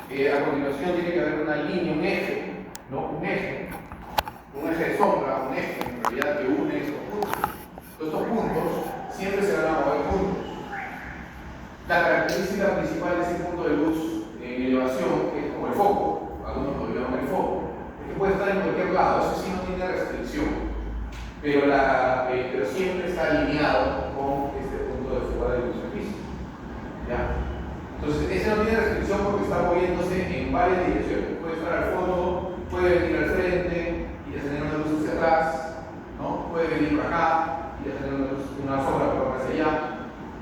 A continuación tiene que haber una línea, un eje, ¿no? Un eje de sombra, un eje en realidad que une estos puntos. Estos puntos siempre se van a mover juntos. La característica principal de ese punto de luz en elevación es como el foco, algunos lo llaman el foco, es que puede estar en cualquier lado, eso sí no tiene restricción, pero siempre está alineado con este punto de fuga de luz en piso. ¿Ya? Entonces, ese no tiene restricción porque está moviéndose en varias direcciones. Puede estar al fondo, puede venir al frente y ya tener una luz hacia atrás, ¿no? Puede venir por acá y ya tener una sombra por hacia allá,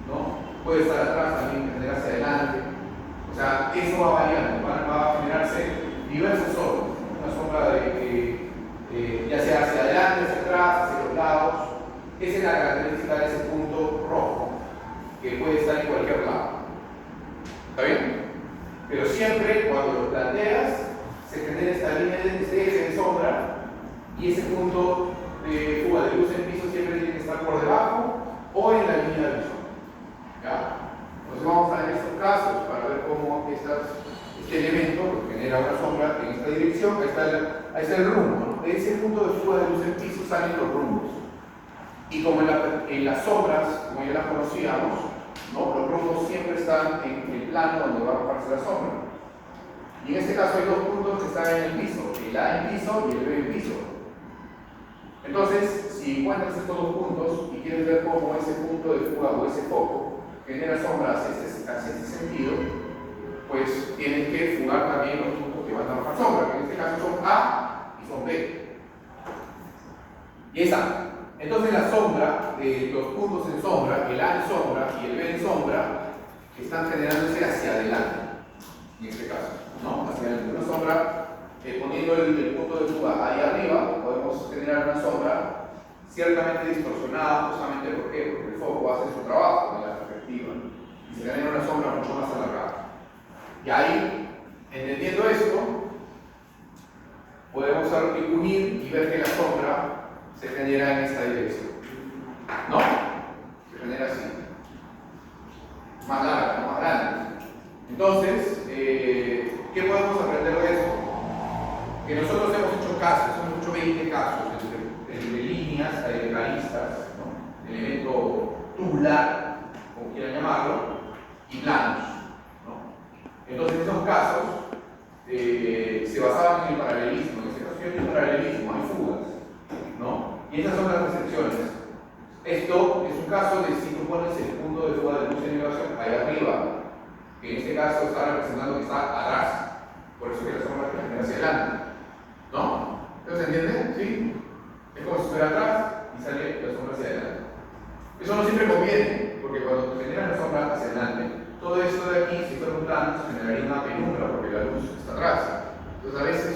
¿no? Puede estar atrás también, tener hacia adelante. O sea, eso va variando, va a generarse diversas sombras. Una sombra ya sea hacia adelante, hacia atrás, hacia los lados. Esa es la característica de ese punto rojo, que puede estar en cualquier lado. ¿Está bien? Pero siempre cuando lo planteas, se genera esta línea de eje de sombra y ese punto de fuga de luz en piso siempre tiene que estar por debajo o en la línea de visión. ¿Ya? Entonces vamos a ver estos casos para ver cómo este elemento que genera una sombra en esta dirección. Ahí está el rumbo, ¿no? De ese punto de fuga de luz en piso salen los rumbos. Y como en las sombras, como ya las conocíamos, ¿no? Los rumbos siempre están en el plano donde va a bajarse la sombra. Y en este caso hay dos puntos que están en el piso, el A en piso y el B en piso. Entonces, si encuentras estos dos puntos y quieres ver cómo ese punto de fuga o ese foco genera sombra hacia este sentido, pues tienes que fugar también los puntos que van a bajar sombra, que en este caso son A y son B. Y es A. Entonces la sombra, los puntos en sombra, el A en sombra y el B en sombra, están generándose hacia adelante, en este caso, ¿no? Hacia adelante. Una sombra, poniendo el punto de fuga ahí arriba, podemos generar una sombra ciertamente distorsionada, justamente porque el foco hace su trabajo en la perspectiva y se genera una sombra mucho más alargada. Y ahí, entendiendo esto, podemos unir y ver que la sombra se genera en esta dirección, ¿no? Se genera así, más larga, ¿no? Más grande. Entonces, ¿qué podemos aprender de esto? Que nosotros hemos hecho casos, hemos hecho 20 casos entre líneas, aristas, ¿no? Elemento tubular, como quieran llamarlo, y planos, ¿no? Entonces, en esos casos se basaban en el paralelismo. En ese caso, hay un paralelismo, hay fugas, ¿no? Y estas son las recepciones. Esto es un caso de si tú pones el punto de fuga de luz en elevación ahí arriba, que en este caso está representando que está atrás, por eso que la sombra se genera hacia adelante, ¿no? ¿Entonces se entiende? ¿Sí? Es como si estuviera atrás y sale la sombra hacia adelante. Eso no siempre conviene, porque cuando generas la sombra hacia adelante, todo esto de aquí, si fuera un plano, se generaría una penumbra porque la luz está atrás. Entonces a veces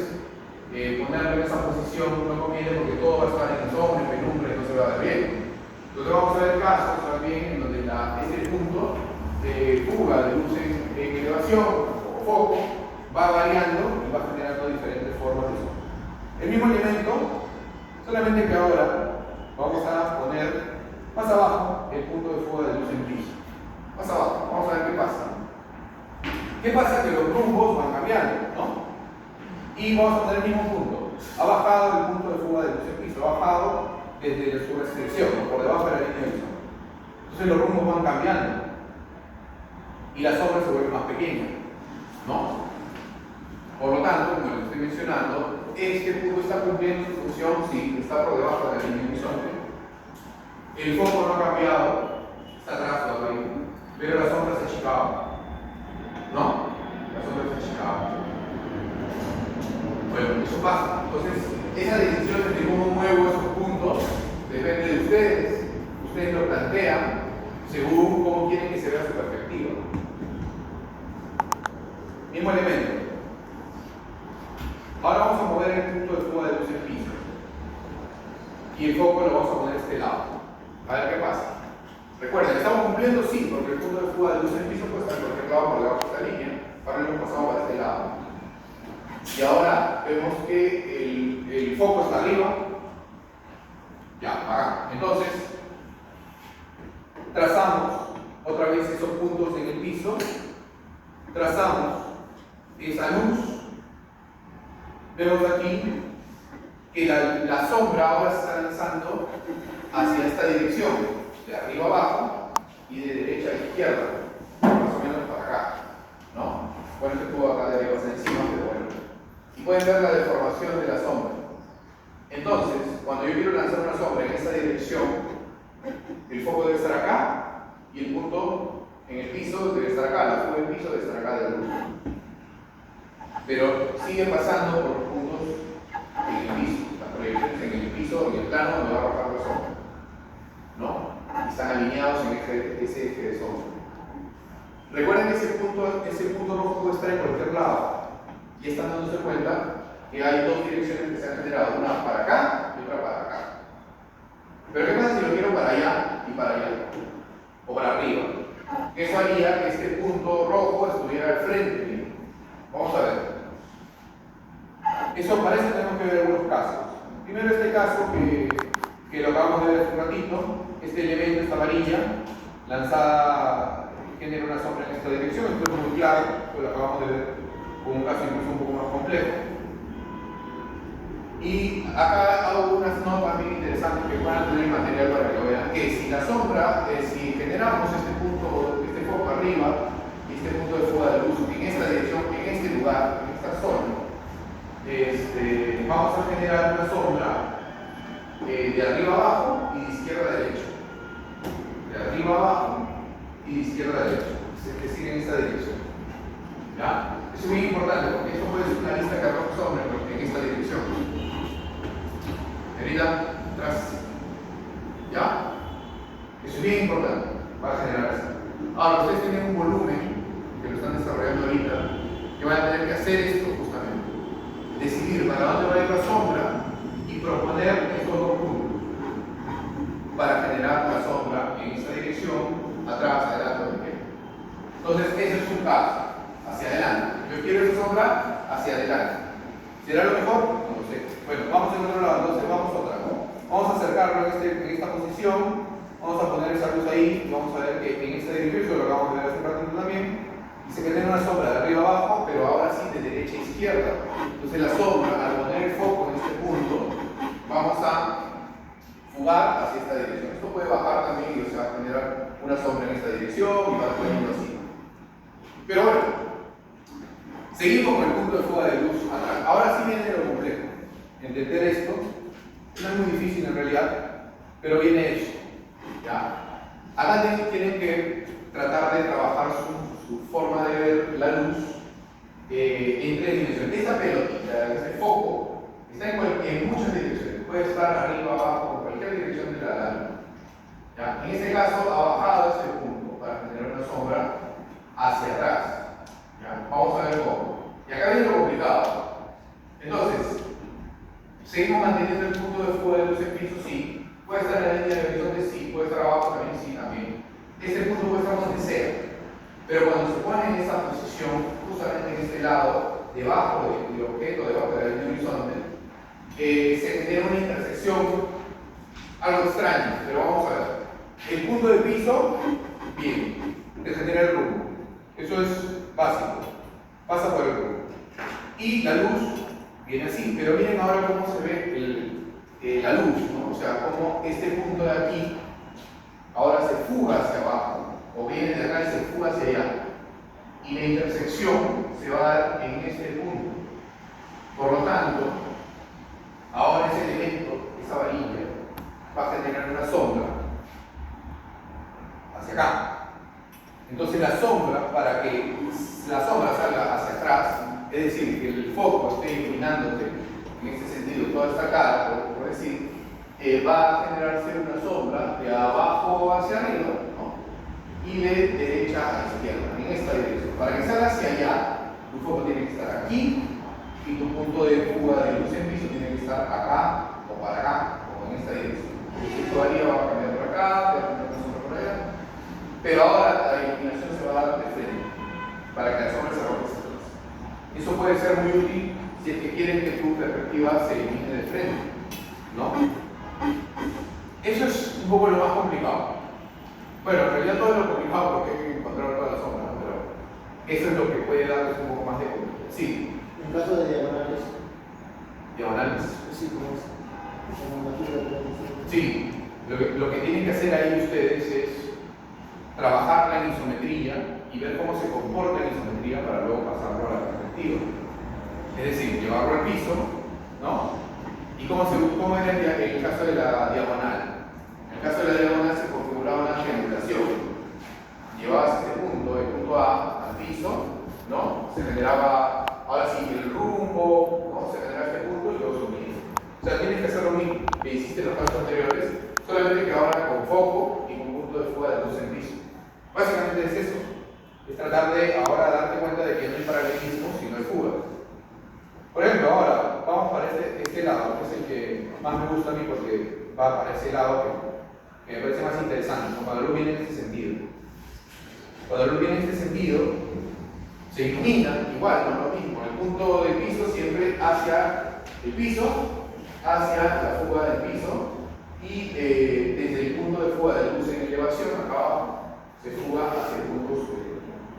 ponerlo en esa posición no conviene porque todo va a estar en sombra, en penumbra y no se va a ver bien. Entonces vamos a ver casos también en donde este punto de fuga de luz en elevación o foco va variando y va generando diferentes formas de sombra. El mismo elemento, solamente que ahora vamos a poner más abajo el punto de fuga de luz en piso. Más abajo, vamos a ver qué pasa. ¿Qué pasa? Que los rumbos van cambiando, ¿no? Y vamos a poner el mismo punto. Ha bajado el punto de fuga de luz en piso, ha bajado desde su restricción, ¿no? Por debajo de la línea de visión. Entonces los rumbos van cambiando y la sombra se vuelve más pequeña, ¿no? Por lo tanto, como les estoy mencionando, este punto está cumpliendo su función, sí, está por debajo de la línea de visión. El foco no ha cambiado, está atrás todavía, pero la sombra se achicaba, ¿no? La sombra se achicaba. Bueno, eso pasa. Entonces, esa decisión de cómo muevo esos puntos depende de ustedes. Ustedes lo plantean según cómo quieren que se vea su perspectiva. Mismo elemento. Ahora vamos a mover el punto de fuga de luz en piso. Y el foco lo vamos a poner a este lado. A ver qué pasa. Recuerden, ¿estamos cumpliendo? Sí, porque el punto de fuga de luz en piso puede estar en cualquier lado por debajo de esta línea. Ahora lo hemos pasado para este lado. Y ahora vemos que el foco está arriba. Ya, acá. Entonces, trazamos otra vez esos puntos en el piso. Trazamos esa luz, vemos aquí que la sombra ahora se está lanzando hacia esta dirección, de arriba a abajo y de derecha a izquierda, más o menos para acá, ¿no? Bueno, este tubo acá de arriba hacia encima, pero bueno. Y pueden ver la deformación de la sombra. Entonces, cuando yo quiero lanzar una sombra en esta dirección, el foco debe estar acá y el punto en el piso debe estar acá, la fuga del piso debe estar acá de la luz. Pero sigue pasando por los puntos en el piso, las proyecciones en el piso y el plano donde va a bajar la sombra, ¿no? Y están alineados en ese eje de sombra. Recuerden que ese punto rojo puede estar en cualquier lado y están dándose cuenta que hay dos direcciones que se han generado, una para acá y otra para acá. Pero ¿qué pasa si lo quiero para allá y para allá? O para arriba. Eso haría que este punto rojo estuviera al frente mío. Vamos a ver. Eso para eso tenemos que ver algunos casos. Primero este caso que lo acabamos de ver hace un ratito. Este elemento, esta varilla, lanzada, genera una sombra en esta dirección. Esto es muy claro, pues lo acabamos de ver con un caso incluso un poco más complejo. Y acá hago unas notas bien interesantes que van a tener material para que lo vean. Que si la sombra, si generamos este punto, este foco arriba, y este punto de fuga de luz en esta dirección, en este lugar, en esta zona, vamos a generar una sombra de arriba abajo y de izquierda a derecha. De arriba abajo y de izquierda a derecha. Es decir, en esta dirección. ¿Ya? Eso es muy importante porque esto puede ser una lista que arroja sombra en esta dirección. Herida, atrás. ¿Ya? Eso es bien importante para generar eso. Ahora, ustedes tienen un volumen que lo están desarrollando ahorita que van a tener que hacer esto justamente. Decidir para dónde va a ir la sombra y proponer estos dos puntos para generar la sombra en esta dirección, atrás, adelante, donde quiera. Entonces, ese es un caso, hacia adelante. Yo quiero esa sombra hacia adelante. ¿Será lo mejor? No lo sé. Bueno, vamos en otro lado, entonces vamos otra, ¿no? Vamos a acercarlo en esta posición, vamos a poner esa luz ahí y vamos a ver que en esta dirección, lo acabamos de ver hace un ratito también, dice que tiene una sombra de arriba abajo, pero ahora sí de derecha a izquierda. Entonces la sombra, al poner el foco en este punto, vamos a fugar hacia esta dirección. Esto puede bajar también y va a generar una sombra en esta dirección y va poniendo así. Pero bueno, seguimos con el punto de fuga de luz atrás. Ahora sí viene lo complejo. Entender esto no es muy difícil en realidad, pero viene eso. ¿Ya? Acá tienen que tratar de trabajar su forma de ver la luz en tres direcciones. Esta pelotita, este foco, está en muchas direcciones. Puede estar arriba, abajo, en cualquier dirección de la luz. ¿Ya? En este caso ha bajado este punto para generar una sombra hacia atrás. ¿Ya? Vamos a ver cómo. Y acá viene lo complicado. Entonces, seguimos manteniendo el punto de fuga de luz en piso, sí. Puede estar en la línea de horizonte, sí. Puede estar abajo también, sí, también. Este punto puede estar donde sea. Pero cuando se pone en esa posición, justamente en este lado, debajo del objeto, debajo de la línea de horizonte, se genera una intersección, algo extraño, pero vamos a ver. El punto de piso, bien, se genera el rumbo. Eso es básico. Pasa por el rumbo. Y la luz viene así, pero miren ahora cómo se ve la luz, ¿no? O sea, cómo este punto de aquí ahora se fuga hacia abajo, o viene de acá y se fuga hacia allá. Y la intersección se va a dar en este punto. Por lo tanto, ahora ese elemento, esa varilla, va a generar una sombra hacia acá. Entonces la sombra, para que la sombra salga hacia atrás, es decir, que el foco esté iluminándote en este sentido toda esta cara, por decir, va a generarse una sombra de abajo hacia arriba, ¿no? Y de derecha a izquierda, en esta dirección. Para que salga hacia allá, tu foco tiene que estar aquí y tu punto de fuga de luz en piso tiene que estar acá o para acá, o en esta dirección. Si tu varilla va a cambiar por acá, va a cambiar una sombra por allá. Pero ahora la iluminación se va a dar de frente, para que la sombra se arroje hacia atrás. Eso puede ser muy útil si es que quieren que tu perspectiva se elimine de frente, ¿no? Eso es un poco lo más complicado. Bueno, en realidad todo es lo complicado porque hay que encontrar toda la sombra, pero eso es lo que puede darles un poco más de Sí. En caso de diagonales. Diagonales. Sí, como es. Como aquí lo tenemos. Sí. Lo que tienen que hacer ahí ustedes es trabajar la isometría y ver cómo se comporta la isometría para luego pasarlo a la perspectiva. Es decir, llevarlo al piso, ¿no? ¿Y cómo era el caso de la diagonal? En el caso de la diagonal se configuraba una triangulación. Llevabas este punto, el punto A, al piso, ¿no? Se generaba, ahora sí, el rumbo, ¿no? Se generaba este punto y luego se unía. O sea, tienes que hacer lo mismo que hiciste en los casos anteriores, solamente que ahora con foco y con punto de fuga de luz en piso. Básicamente es eso. Es tratar de ahora darte cuenta de que no hay paralelismo, sino hay fuga. Por ejemplo, ahora vamos para este lado, que es el que más me gusta a mí porque va para ese lado que me parece más interesante, ¿no? Cuando la luz viene en este sentido. Cuando la luz viene en este sentido, se ilumina igual, no lo mismo. El punto del piso siempre hacia el piso, hacia la fuga del piso, y desde el punto de fuga de luz en elevación, acá abajo, se fuga hacia puntos.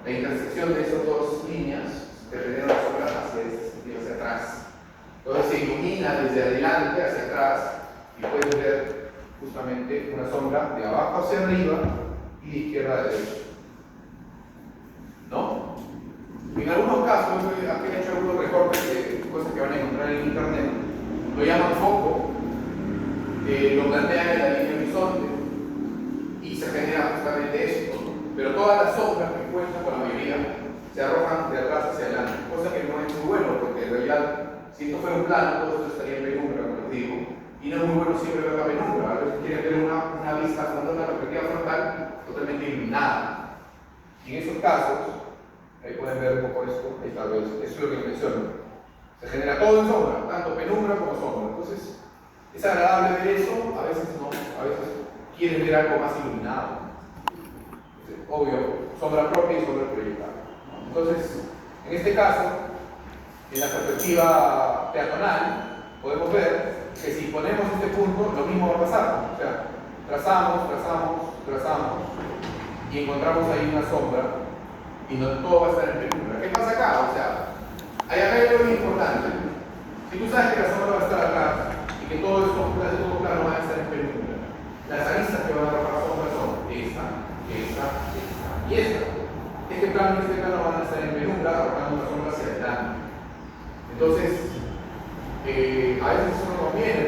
La intersección de esas dos líneas que generan la sombra hacia este sentido, hacia atrás. Entonces se ilumina desde adelante hacia atrás y puedes ver justamente una sombra de abajo hacia arriba y de izquierda a derecha. ¿No? En algunos casos, aquí he hecho algunos recortes de cosas que van a encontrar en internet, lo llaman foco, lo plantean en la línea horizonte y se genera justamente eso. Pero todas las sombras que encuentran, con la mayoría, se arrojan de atrás hacia adelante, cosa que no es muy bueno, porque en realidad, si esto fuera un plano, todo esto estaría en penumbra, como les digo, y no es muy bueno siempre ver la penumbra. A veces quieren ver una vista frontal, una perspectiva frontal totalmente iluminada. Y en esos casos, ahí pueden ver un poco esto, ahí tal vez, eso es lo que menciono. Se genera todo en sombra, tanto penumbra como sombra. Entonces, es agradable ver eso, a veces no, a veces quieren ver algo más iluminado. Obvio, sombra propia y sombra proyectada. Entonces, en este caso, en la perspectiva peatonal, podemos ver que si ponemos este punto, lo mismo va a pasar. O sea, trazamos y encontramos ahí una sombra y no todo va a estar en penumbra. ¿Qué pasa acá? O sea, acá hay algo muy importante. Si tú sabes que la sombra va a estar acá y que todo esto plano va a estar en penumbra, las aristas que van a arrojar sombra son esta y esta. Este plano y este plano van a estar en penumbra arrojando una sombra hacia adelante. Entonces, a veces eso no conviene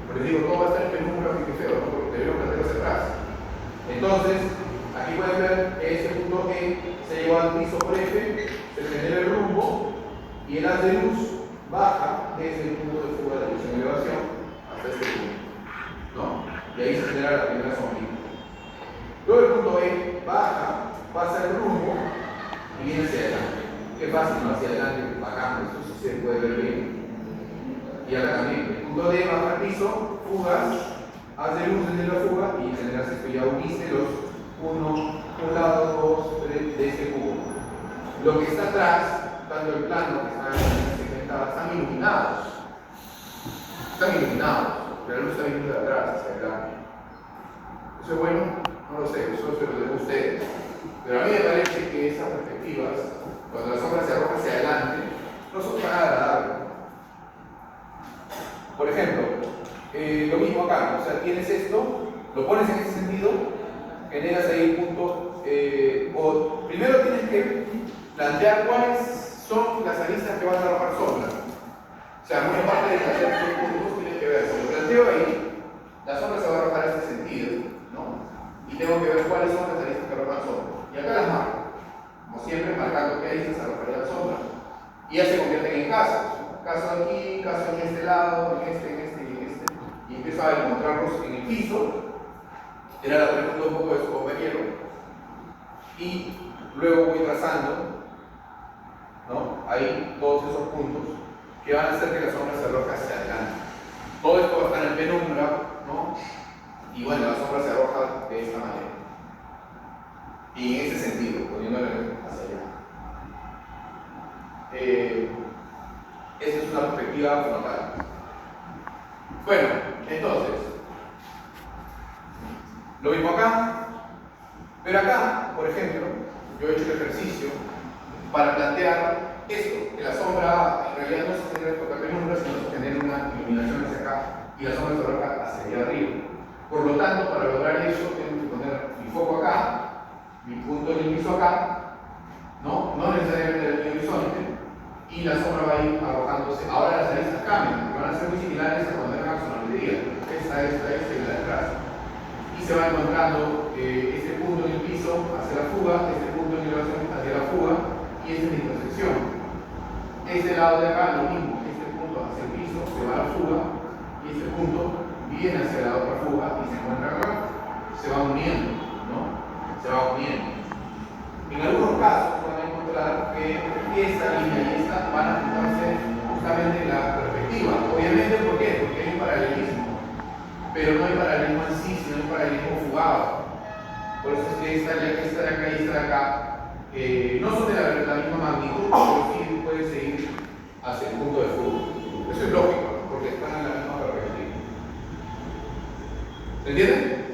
porque les digo, todo va a estar en penumbra, muy feo, ¿no? Porque te veo plantear hacia atrás. Entonces, aquí pueden ver que este punto E se lleva al piso por F, se genera el rumbo y el haz de luz baja desde el punto de fuga de luz en elevación hasta este punto, ¿no? Y ahí se genera la primera sombrita. Luego el punto E baja, pasa el rumbo y viene hacia adelante. Qué fácil, ¿no? Hacia adelante, bajando, esto sí se puede ver bien. Y acá también, el punto D baja al piso, fugas, hace luz desde la fuga y generas esto. Ya uniste los un lado, 2, 3 de este cubo. Lo que está atrás, tanto el plano que está segmentado, están iluminados. La luz está viniendo de atrás hacia adelante. ¿Eso es bueno? No lo sé, eso se lo digo a ustedes. Pero a mí me parece que esas perspectivas, cuando la sombra se arroja hacia adelante, no son tan agradables. Por ejemplo, lo mismo acá, o sea, tienes esto, lo pones en ese sentido, generas ahí el punto, o primero tienes que plantear cuáles son las aristas que van a arrojar sombra. O sea, muy aparte de plantear esos puntos, tienes que ver, si lo planteo ahí, la sombra se va a arrojar en ese sentido, ¿no? Y tengo que ver cuáles son las aristas que arrojan sombra. Y acá las marco, como siempre, marcando qué aristas arrojarían sombra. Y ya se convierten en casos. Caso aquí, caso en este lado, en este. Y empiezo a encontrarlos en el piso. Era la pregunta un poco de su compañero. Y luego voy trazando, ¿no? Ahí todos esos puntos que van a hacer que la sombra se arroje hacia adelante. Todo esto va a estar en penumbra, ¿no? Y bueno, la sombra se arroja de esta manera. Y en ese sentido, poniéndole hacia allá. Esa es una perspectiva frontal. Bueno, entonces, lo mismo acá, pero acá, por ejemplo, yo he hecho el ejercicio para plantear esto, que la sombra en realidad no se genera por la penumbra, sino se genera una iluminación hacia acá y la sombra se arroja hacia allá arriba. Por lo tanto, para lograr eso, tengo que poner mi foco acá, mi punto en el piso acá, no necesariamente en el horizonte, y la sombra va a ir arrojándose. Ahora las aristas cambian, van a ser muy similares a cuando era axonometría, esta y la de atrás. Y se va encontrando este punto en el piso hacia la fuga, este punto en elevación hacia la fuga, y esta es la intersección. Este lado de acá, lo mismo, este punto hacia el piso, se va a la fuga, y este punto viene hacia la otra fuga y se encuentra acá. Se va uniendo, ¿no? Se va uniendo. En algunos casos van a encontrar que esta línea y esta van a juntarse justamente en la perspectiva. Obviamente, ¿por qué? Porque hay un paralelismo. Pero no hay paralelismo en sí, sino hay paralelismo fugado. Por eso es que esta de acá y esta de acá no son de la misma magnitud, pero sí pueden seguir hacia el punto de fuga. Eso es lógico, porque están en la misma perspectiva. ¿Se entiende?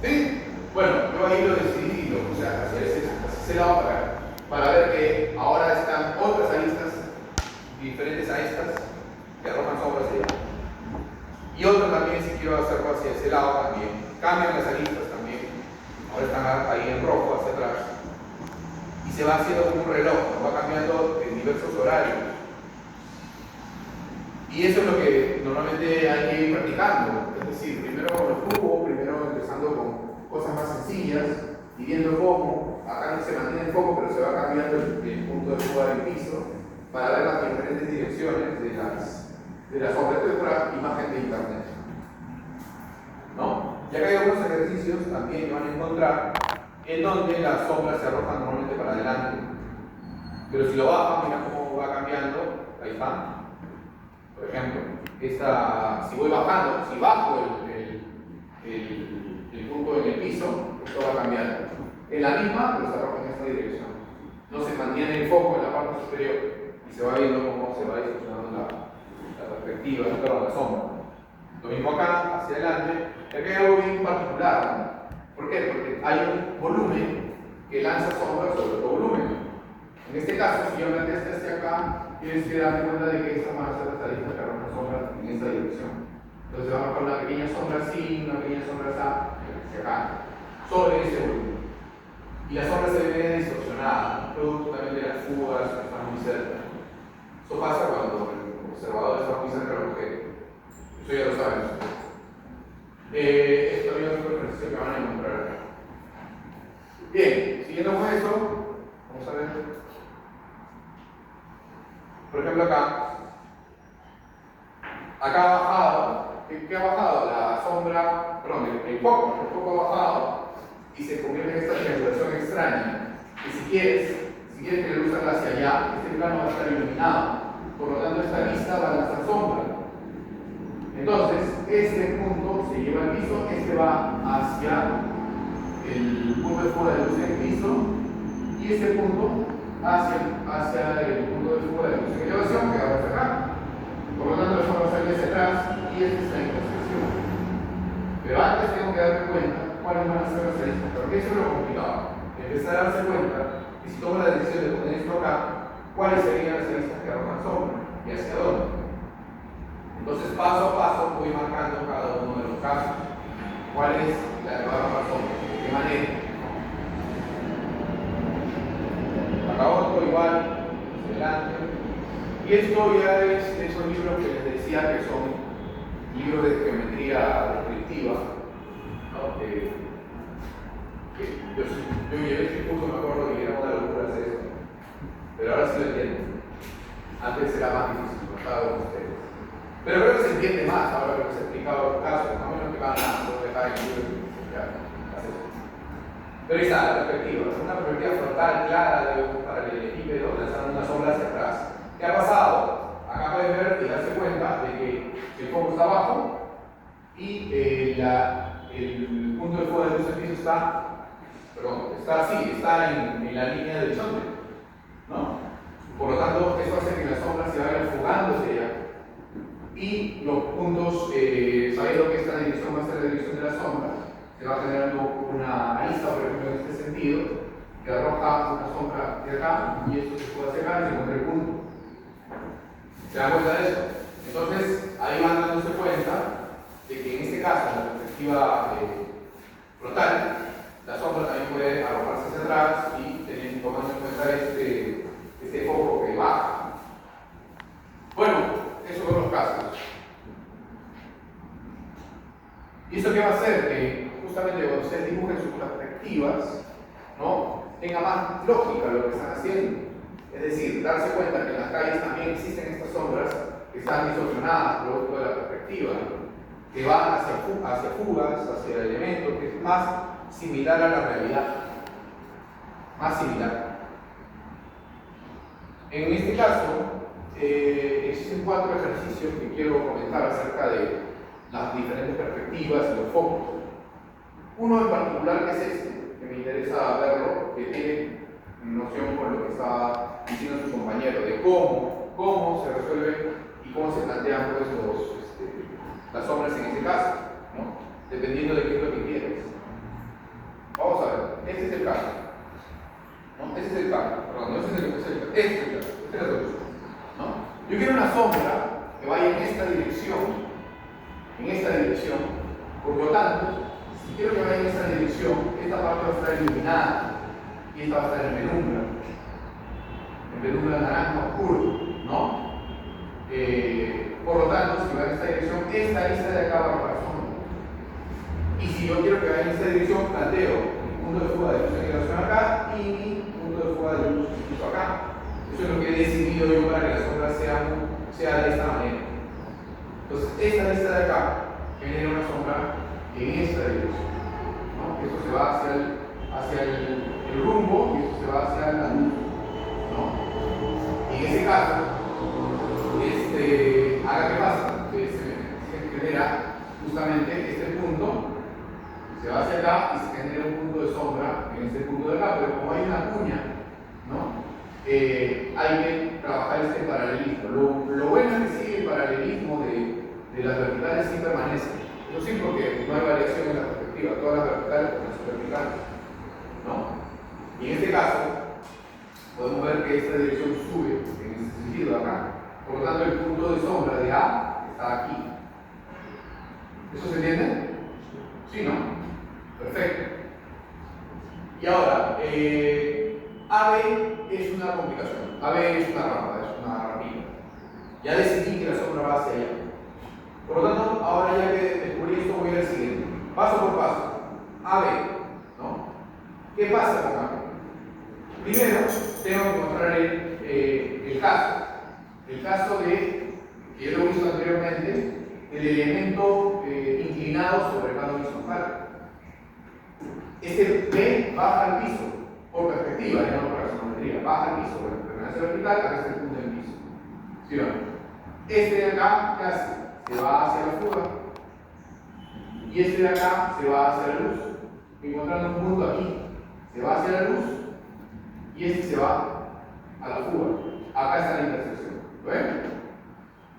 ¿Sí? Bueno, yo ahí lo decidí, o sea, hacia ese lado para ver que ahora están otras aristas diferentes a estas que arrojan sombras allá. Y otro también, si quiero hacerlo hacia ese lado también. Cambian las aristas también. Ahora están ahí en rojo hacia atrás. Y se va haciendo como un reloj, va cambiando en diversos horarios. Y eso es lo que normalmente hay que ir practicando. Es decir, primero con el cubo, primero empezando con cosas más sencillas y viendo cómo acá no se mantiene el foco, pero se va cambiando el punto de fuga del piso para ver las diferentes direcciones de las sombras. Esto es una imagen de internet, ¿no? Y acá hay algunos ejercicios también que van a encontrar en donde las sombras se arrojan normalmente para adelante, pero si lo bajan, mira cómo va cambiando. Ahí está. Por ejemplo, si voy bajando, si bajo el punto en el piso, esto va cambiando. Es la misma, pero se arroja en esta dirección. No se mantiene el foco en la parte superior y se va viendo cómo se va distorsionando la perspectiva, la sombra. Lo mismo acá, hacia adelante. Y acá hay algo bien particular, ¿no? ¿Por qué? Porque hay un volumen que lanza sombras sobre otro volumen. En este caso, si yo me atesto hacia acá, tienes que darte cuenta de que estas van a ser las aristas que arrojan sombras en esta dirección. Entonces va a arrojar una pequeña sombra así, una pequeña sombra hacia acá, sobre ese volumen. Y la sombra se ve distorsionada, producto también de las fugas que están muy cerca. Eso pasa cuando el observador está muy cerca del objeto. Eso ya lo saben ustedes. Esto también es otro ejercicio que van a encontrar acá. Bien, siguiendo con eso, vamos a ver. Por ejemplo, acá ha bajado. ¿Qué ha bajado? La sombra, perdón, el foco ha bajado y se convierte en esta triangulación extraña. Y si quieres que la luz salga hacia allá, este plano va a estar iluminado. Por lo tanto, esta vista va a lanzar sombra. Entonces, este punto se lleva al piso, este va hacia el punto de fuga de luz en el piso y este punto hacia el punto de fuga de luz en elevación que va hacia acá. Por lo tanto, la sombra sale hacia atrás y esta es la intersección. Pero antes tengo que darme cuenta cuáles van a ser las aristas, porque eso es lo complicado. Empezar a darse cuenta que si tomo la decisión de poner esto acá, cuáles serían las aristas que arrojan sombra y hacia dónde. Entonces, paso a paso voy marcando cada uno de los casos. ¿Cuál es la que va a arrojar sombra? ¿De qué manera? Acá otro igual, hacia adelante. Y esto ya es de esos libros que les decía que son libros de geometría descriptiva, ¿no? Yo llevé este curso, me acuerdo que era una locura hacer eso, pero ahora sí lo entiendo. Antes era más difícil, no estaba con ustedes. Pero creo que se entiende más ahora que les he explicado los casos, no me lo explicaban nada, solo dejaba el libro y ya, haces eso. Pero ahí está la perspectiva, una perspectiva frontal clara de un paralelepípedo lanzando una sombra hacia atrás. ¿Qué ha pasado? Acá pueden ver y darse cuenta de que el foco está abajo y el punto de fuga de luz del piso está así, está en la línea del horizonte, ¿no? Por lo tanto, eso hace que las sombras se vayan fugándose ya. Y los puntos, sabiendo que esta dirección va a ser la dirección de las sombras, se va generando una arista, por ejemplo, en este sentido, que que arroja una sombra de acá y esto se puede hacer acá y se encuentra el punto. ¿Se dan cuenta de eso? Entonces, ahí van dándose cuenta de que en este caso, en la perspectiva frontal, la sombra también puede arrojarse hacia atrás y tomando en cuenta este foco que baja. Bueno, esos son los casos. ¿Y eso qué va a hacer? Que justamente cuando ustedes dibujen sus perspectivas, ¿no?, tenga más lógica lo que están haciendo. Es decir, darse cuenta que en las calles también existen estas sombras que están distorsionadas producto de la perspectiva, que van hacia fugas, hacia elementos, que es más similar a la realidad. Más similar. En este caso, existen 4 ejercicios que quiero comentar acerca de las diferentes perspectivas y los focos. Uno en particular que es este, que me interesa verlo, que tiene noción con lo que estaba diciendo su compañero, de cómo se resuelve y cómo se plantean pues, las sombras en este caso, ¿no?, dependiendo de qué es lo que quieres. Vamos a ver, este es el caso. ¿No? Este es el caso, perdón, no este es el caso, este es el caso, esta es la solución, ¿no? Yo quiero una sombra que vaya en esta dirección, por lo tanto, si quiero que vaya en esta dirección, esta parte va a estar iluminada y esta va a estar en penumbra naranja oscuro, ¿no? Por lo tanto, si va en esta dirección, esta lista de acá va a arrojar sombra. Y si yo quiero que vaya en esta dirección, planteo mi punto de fuga de luz en relación acá y mi punto de fuga de luz justo acá. Eso es lo que he decidido yo para que la sombra sea de esta manera. Entonces, esta lista de acá genera una sombra en esta dirección, ¿no? Esto se va hacia el rumbo y esto se va hacia la luz, ¿no? Y en ese caso, ahora qué pasa, que se genera justamente este punto, se va hacia acá y se genera un punto de sombra en este punto de acá, pero como hay una cuña, ¿no?, hay que trabajar este paralelismo. Lo bueno es que sigue el paralelismo de las verticales sí permanece. Eso sí, porque no hay variación en la perspectiva, todas las verticales son verticales, ¿no? Y en este caso, podemos ver que esta dirección sube en este sentido acá. Por lo tanto, el punto de sombra de A está aquí. ¿Eso se entiende? ¿Sí, no? Perfecto. Y ahora, AB es una complicación. AB es una rampa, es una rampita. Ya decidí que la sombra va hacia allá. Por lo tanto, ahora ya que descubrí esto, voy al siguiente. Paso por paso. AB, ¿no? ¿Qué pasa con AB? Primero, tengo que encontrar el caso. El caso de, que ya lo he visto anteriormente, el elemento inclinado sobre el plano horizontal. Este B baja al piso, por perspectiva, ya no por axonometría, baja al piso, por permanencia vertical, acá está el punto del piso. ¿Sí o no? Este de acá, ¿qué hace? Se va hacia la fuga. Y este de acá se va hacia la luz. Encontrando un punto aquí, se va hacia la luz y este se va a la fuga. Acá está la intersección. ¿Lo ven?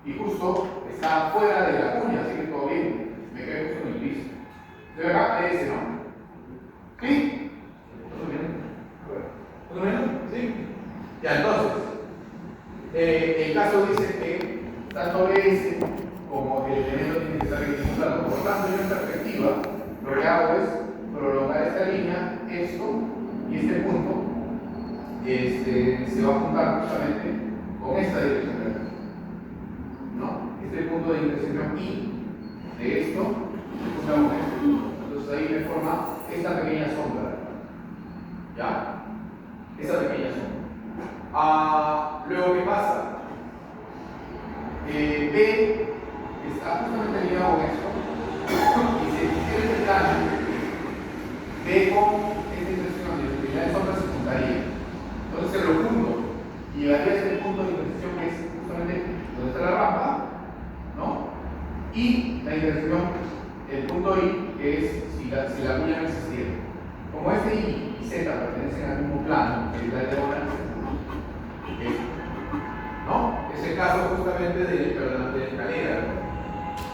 Y justo está fuera de la cuña, así que todo bien. Me quedé justo en el piso. De acá, ese, ¿no? ¿Sí? ¿Todo bien? ¿Sí? Ya, entonces, el caso dice que tanto BS como el elemento tiene que estar equilibrado. Por lo tanto, yo en perspectiva, lo que hago es prolongar esta línea, esto y este punto, se va a juntar justamente con esta dirección de acá, ¿no? Este punto de intersección I de esto se junta con esto. Entonces ahí me forma esta pequeña sombra, ¿ya? Esa pequeña sombra. Luego, ¿qué pasa? B está justamente alineado con esto y si tienes el plano, B con esta intersección de la unidad de sombra se juntaría. Entonces se lo junto y llegaría a este punto de intersección que es justamente donde está la rampa, ¿no? Y la intersección, el punto I, que es si la cuña no existiera. Como este I y Z pertenecen al mismo plano, que es la diagonal, ¿no? Es el caso justamente de la escalera, ¿no?,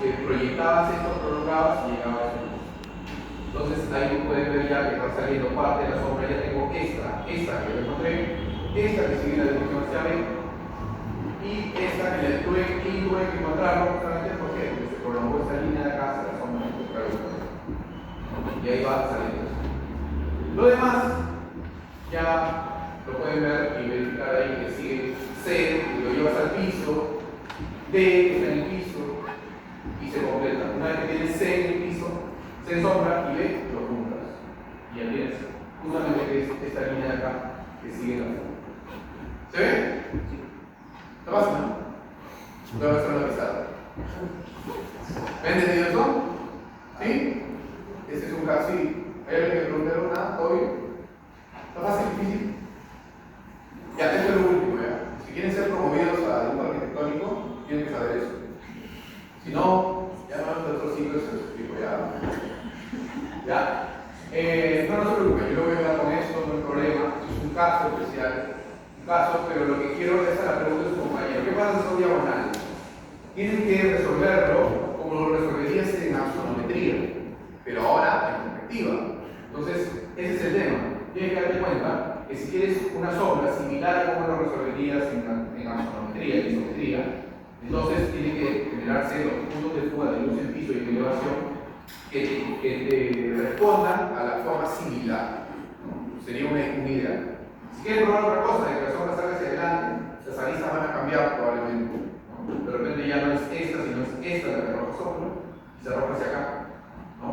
que proyectabas esto, prolongabas y llegabas a eso. Entonces ahí pueden ver ya que está saliendo parte de la sombra. Ya tengo esta que yo encontré, esta que sigue la dirección hacia B, y esta que le tuve que encontrarlo justamente porque se prolongó esta línea de acá hacia la sombra. Y ahí va saliendo. Lo demás ya lo pueden ver y verificar ahí que sigue C, y lo llevas al piso, D que está en el piso, y se completa. Una vez que tienes C en el piso, C en sombra y B, lo juntas. Y ya tienes justamente que es esta línea de acá que sigue la sombra. ¿Se ve? ¿Está fácil, no? Voy a hacer una pisada. ¿Ven entendido eso? ¿Sí? Este es un caso, sí. ¿Hay alguien que preguntaron nada? ¿Todo bien? ¿Está fácil, difícil? Ya, esto es lo último, ¿ya? Si quieren ser promovidos a dibujo arquitectónico, tienen que saber eso. Si no, ya no de otros ciclos se los explico, ya. ¿Ya? No se preocupen, yo lo voy a hablar con esto, no hay problema. Es un caso especial. Un caso, pero lo que quiero es a la pregunta de su compañero. ¿Qué pasa si son diagonales? Tienen que resolverlo como lo resolverías en axonometría, pero ahora en perspectiva. Entonces, ese es el tema. Tienes que darte cuenta que si quieres una sombra similar a como lo resolverías en axonometría, en isometría, entonces tiene que generarse los puntos de fuga de luz en piso y en elevación que te respondan a la forma similar, ¿no? Sería una idea. Si quieres probar otra cosa, de que la sombra salga hacia adelante, las aristas van a cambiar probablemente, ¿no? De repente ya no es esta, sino es esta la que arroja sombra y se arroja hacia acá, ¿no?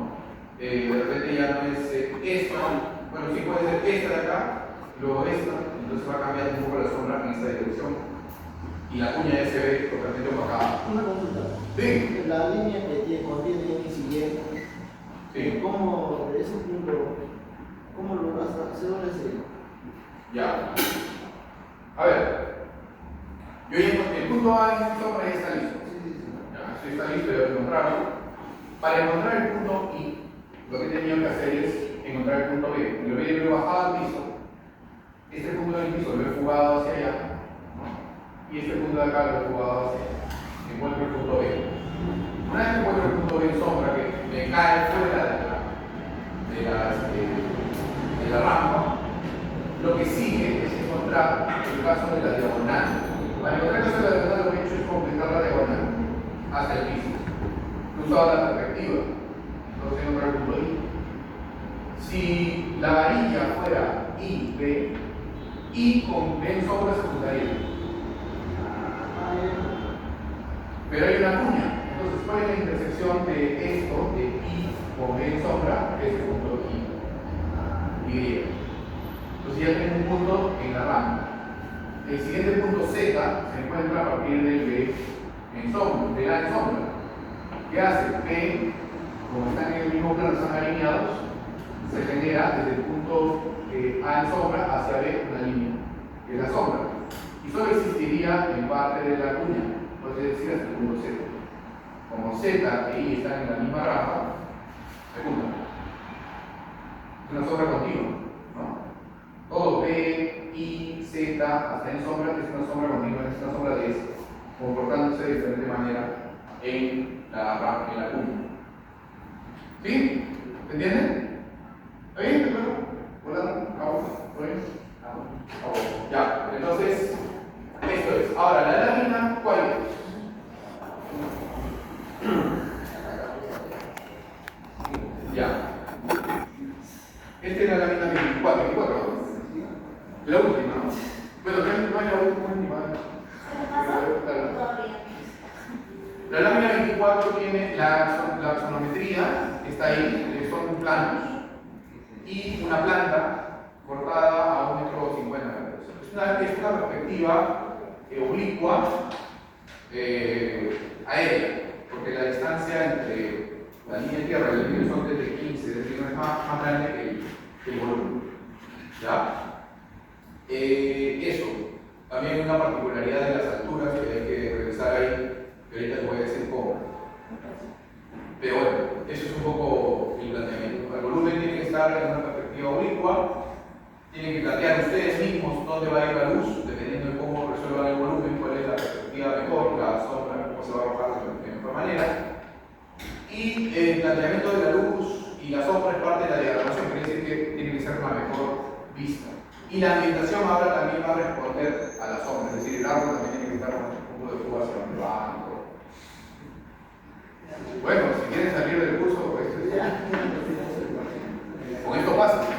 De repente ya no es esta, bueno, sí puede ser esta de acá, luego esta, entonces va a cambiar un poco la sombra en esta dirección y la cuña ya se ve totalmente opacada. Una consulta. Sí. La línea que contiene X y Y, Sí. ¿cómo ese punto, cómo lo vas a hacer? Ya. A ver. Yo ya encontré el punto A en sombra ya está listo. Ya, esto está listo, ya voy a encontrarlo. Para encontrar el punto I, lo que tenía que hacer es encontrar el punto B. Lo he bajado al piso. Este punto del piso lo he jugado hacia allá, ¿no? Y este punto de acá lo he jugado hacia allá. Encuentro el punto B. Una vez que encuentro el punto B en sombra, que me cae fuera de la rampa, lo que sigue es encontrar el caso de la diagonal. Para encontrar el caso de la diagonal, lo que he hecho es completar la diagonal hasta el piso. He usado la perspectiva. Entonces encontrar el punto I. Si la varilla fuera I, B, I con B en sombra se juntaría. Pero hay una cuña. Entonces, ¿cuál es la intersección de esto, de I con B en sombra? Es el punto I. Y. Entonces ya tengo un punto en la rampa. El siguiente punto Z se encuentra a partir del B en sombra, de A en sombra. ¿Qué hace? B, como están en el mismo plano, están alineados, se genera desde el punto A en sombra hacia B una línea, que es la sombra. Y solo existiría en parte de la cuña, es decir, hasta el punto Z. Como Z e I están en la misma rampa, se juntan. Es una sombra continua, ¿no? Todo B, I, Z, hasta en sombra, es una sombra continua, es una sombra de S, comportándose de diferente manera en la rampa, en la cuña. ¿Sí? ¿Se entienden? ¿Está bien? ¿De acuerdo? ¿Volando? ¿Por ahí? Ya, entonces, esto es. Ahora, la lámina, ¿cuál es? Ya. Esta es la lámina 24, ¿no? La última, ¿no? Bueno, no es la última. La lámina 24 tiene la axonometría, está ahí, son planos, y una planta cortada a 1,50 m. Es una perspectiva oblicua aérea, porque la distancia entre la línea de tierra y el horizonte es de 15, es decir, no es más grande que el volumen. ¿Ya? Eso, también una particularidad de las alturas que hay que revisar ahí, que ahorita les voy a decir cómo. Pero bueno, eso es un poco el planteamiento. El volumen tiene que estar en una perspectiva oblicua, tienen que plantear ustedes mismos dónde va a ir la luz, dependiendo de cómo resuelvan el volumen, cuál es la perspectiva mejor, la sombra, cómo se va a arrojar de mejor manera. Y el planteamiento de la luz Y la sombra es parte de la diagramación, quiere decir que tiene que ser una mejor vista. Y la ambientación ahora también va a responder a la sombra, es decir, el árbol también tiene que estar con un punto de fuga hacia un banco. Bueno, si quieren salir del curso, pues, con esto pasa.